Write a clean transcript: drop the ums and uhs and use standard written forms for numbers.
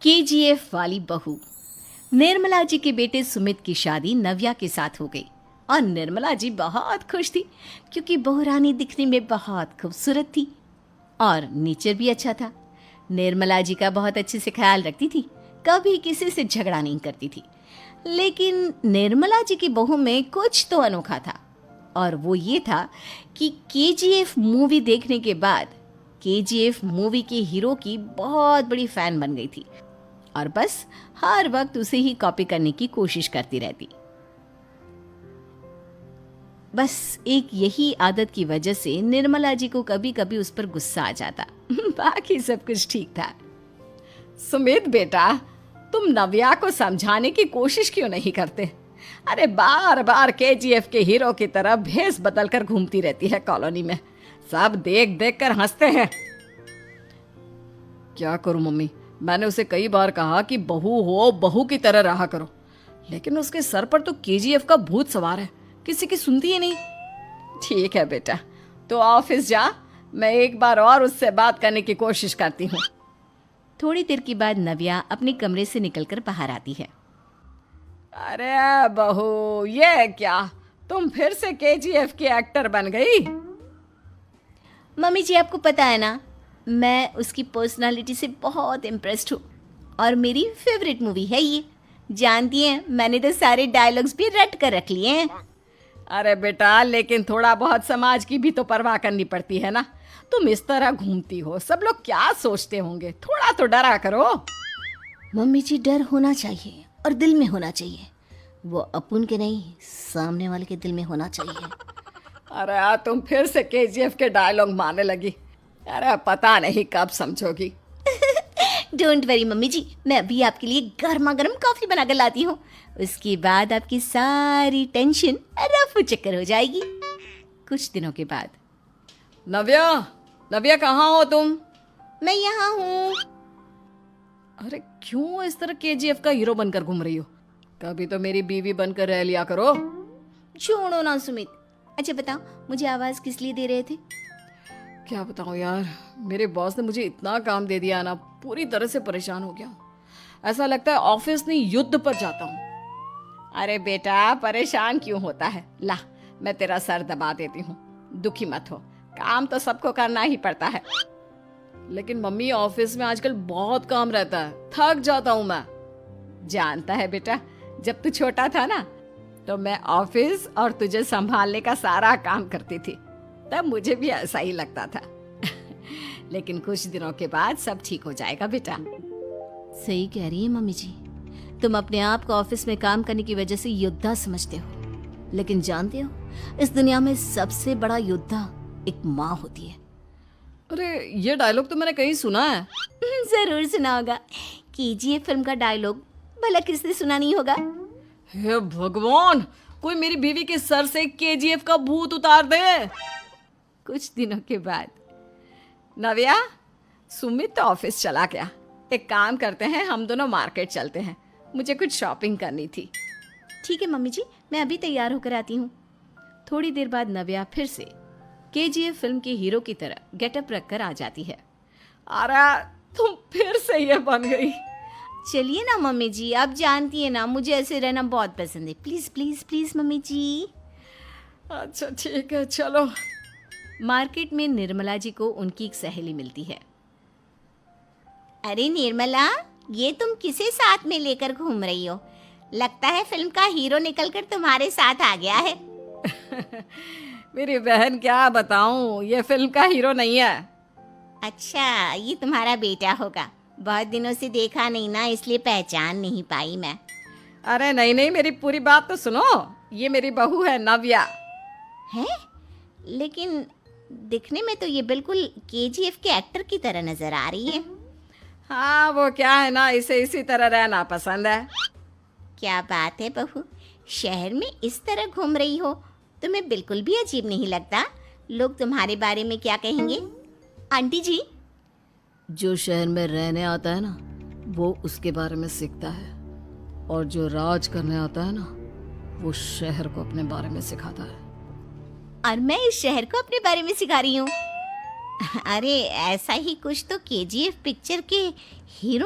KGF वाली बहू। निर्मला जी के बेटे सुमित की शादी नव्या के साथ हो गई और निर्मला जी बहुत खुश थी क्योंकि बहू रानी दिखने में बहुत खूबसूरत थी और नेचर भी अच्छा था। निर्मला जी का बहुत अच्छे से ख्याल रखती थी, कभी किसी से झगड़ा नहीं करती थी। लेकिन निर्मला जी की बहू में कुछ तो अनोखा था और वो ये था कि केजीएफ मूवी देखने के बाद केजीएफ मूवी के हीरो की बहुत बड़ी फैन बन गई थी और बस हर वक्त उसे ही कॉपी करने की कोशिश करती रहती। बस एक यही आदत की वजह से निर्मला जी को कभी कभी उस पर गुस्सा आ जाता। बाकी सब कुछ ठीक था। सुमित बेटा, तुम नव्या को समझाने की कोशिश क्यों नहीं करते? अरे बार बार केजीएफ के हीरो की तरह भेस बदल कर घूमती रहती है कॉलोनी में। सब देख देख कर हंसते हैं। क्या करूं मम्मी, मैंने उसे कई बार कहा कि बहू हो, बहू की तरह रहा करो, लेकिन उसके सर पर तो केजीएफ का भूत सवार है, किसी की सुनती ही नहीं। ठीक है बेटा, तो ऑफिस जा, मैं एक बार और उससे बात करने की कोशिश करती हूँ। थोड़ी देर के बाद नव्या अपने कमरे से निकलकर बाहर आती है। अरे बहू, ये क्या, तुम फिर से केजीएफ की एक्टर बन गई? मम्मी जी, आपको पता है ना, मैं उसकी पर्सनालिटी से बहुत इम्प्रेस्ड हूँ और मेरी फेवरेट मूवी है ये। जानती हैं, मैंने तो सारे डायलॉग्स भी रट कर रख लिए हैं। अरे बेटा, लेकिन थोड़ा बहुत समाज की भी तो परवाह करनी पड़ती है ना। तुम इस तरह घूमती हो, सब लोग क्या सोचते होंगे, थोड़ा तो डरा करो। मम्मी जी, डर होना चाहिए और दिल में होना चाहिए। वो अपुन के नहीं, सामने वाले के दिल में होना चाहिए। अरे तुम फिर से केजीएफ के डायलॉग मारने लगी। अरे पता नहीं कब समझोगी। डोंट वरी मम्मी जी, मैं अभी आपके लिए गर्मा गर्म कॉफी बनाकर लाती हूँ। उसके बाद आपकी सारी टेंशन रफू चक्कर हो जाएगी। कुछ दिनों के बाद। नव्या, नव्या कहाँ हो तुम? मैं यहाँ हूँ। अरे क्यों इस तरह केजीएफ का हीरो बनकर घूम रही हो? कभी तो मेरी बीवी बनकर रह लिया करो। छोड़ो ना सुमित। अच्छा बताओ, मुझे आवाज किस लिए दे रहे थे? क्या बताऊं यार, मेरे बॉस ने मुझे इतना काम दे दिया ना, पूरी तरह से परेशान हो गया हूं। ऐसा लगता है ऑफिस नहीं, युद्ध पर जाता हूं। अरे बेटा, परेशान क्यों होता है? ला, मैं तेरा सर दबा देती हूँ, दुखी मत हो। काम तो सबको करना ही पड़ता है। लेकिन मम्मी, ऑफिस में आजकल बहुत काम रहता है, थक जाता हूँ मैं। जानता है बेटा, जब तू छोटा था ना, तो मैं ऑफिस और तुझे संभालने का सारा काम करती थी, तब मुझे भी ऐसा ही लगता था। लेकिन कुछ दिनों के बाद सब ठीक हो जाएगा बेटा। सही कह रही है मम्मी जी, तुम अपने आप को ऑफिस में काम करने की वजह से योद्धा समझते हो, लेकिन जानते हो, इस दुनिया में सबसे बड़ा योद्धा एक माँ होती है। अरे ये डायलॉग तो मैंने कहीं सुना है। जरूर सुना होगा। केजीएफ फिल्म का डायलॉग भला किसने सुना नहीं होगा? हे भगवान, कोई मेरी बीवी के सर से केजीएफ का भूत उतार दे। कुछ दिनों के बाद। नव्या, सुमित तो ऑफिस चला गया। एक काम करते हैं, हम दोनों मार्केट चलते हैं, मुझे कुछ शॉपिंग करनी थी। ठीक है मम्मी जी, मैं अभी तैयार होकर आती हूँ। थोड़ी देर बाद नव्या फिर से केजीएफ फिल्म के हीरो की तरह गेटअप रखकर आ जाती है। अरे तुम फिर से ये बन गई। चलिए ना मम्मी जी, आप जानती है ना, मुझे ऐसे रहना बहुत पसंद है। प्लीज प्लीज प्लीज मम्मी जी। अच्छा ठीक है, चलो। मार्केट में निर्मला जी को उनकी एक सहेली मिलती है। अरे निर्मला, ये तुम किसे साथ में लेकर घूम रही हो? लगता है फिल्म का हीरो निकलकर तुम्हारे साथ आ गया है। मेरी बहन, क्या बताऊं, ये फिल्म का हीरो नहीं है। अच्छा, ये तुम्हारा बेटा होगा। बहुत दिनों से देखा नहीं ना, इसलिए पहचान नहीं पाई मैं। अरे नहीं नहीं, मेरी पूरी बात तो सुनो। ये मेरी बहू है नव्या। है? लेकिन दिखने में तो ये बिल्कुल केजीएफ के एक्टर की तरह नजर आ रही है। हाँ, वो क्या है ना, इसे इसी तरह रहना पसंद है। क्या बात है बहू, शहर में इस तरह घूम रही हो, तुम्हें बिल्कुल भी अजीब नहीं लगता? लोग तुम्हारे बारे में क्या कहेंगे? आंटी जी, जो शहर में रहने आता है ना, वो उसके बारे में सीखता है, और जो राज करने आता है ना, वो शहर को अपने बारे में सिखाता है। और मैं इस शहर को अपने बारे में सिखा रही हूँ। अरे ऐसा ही कुछ तो केजीएफ पिक्चर के हीरो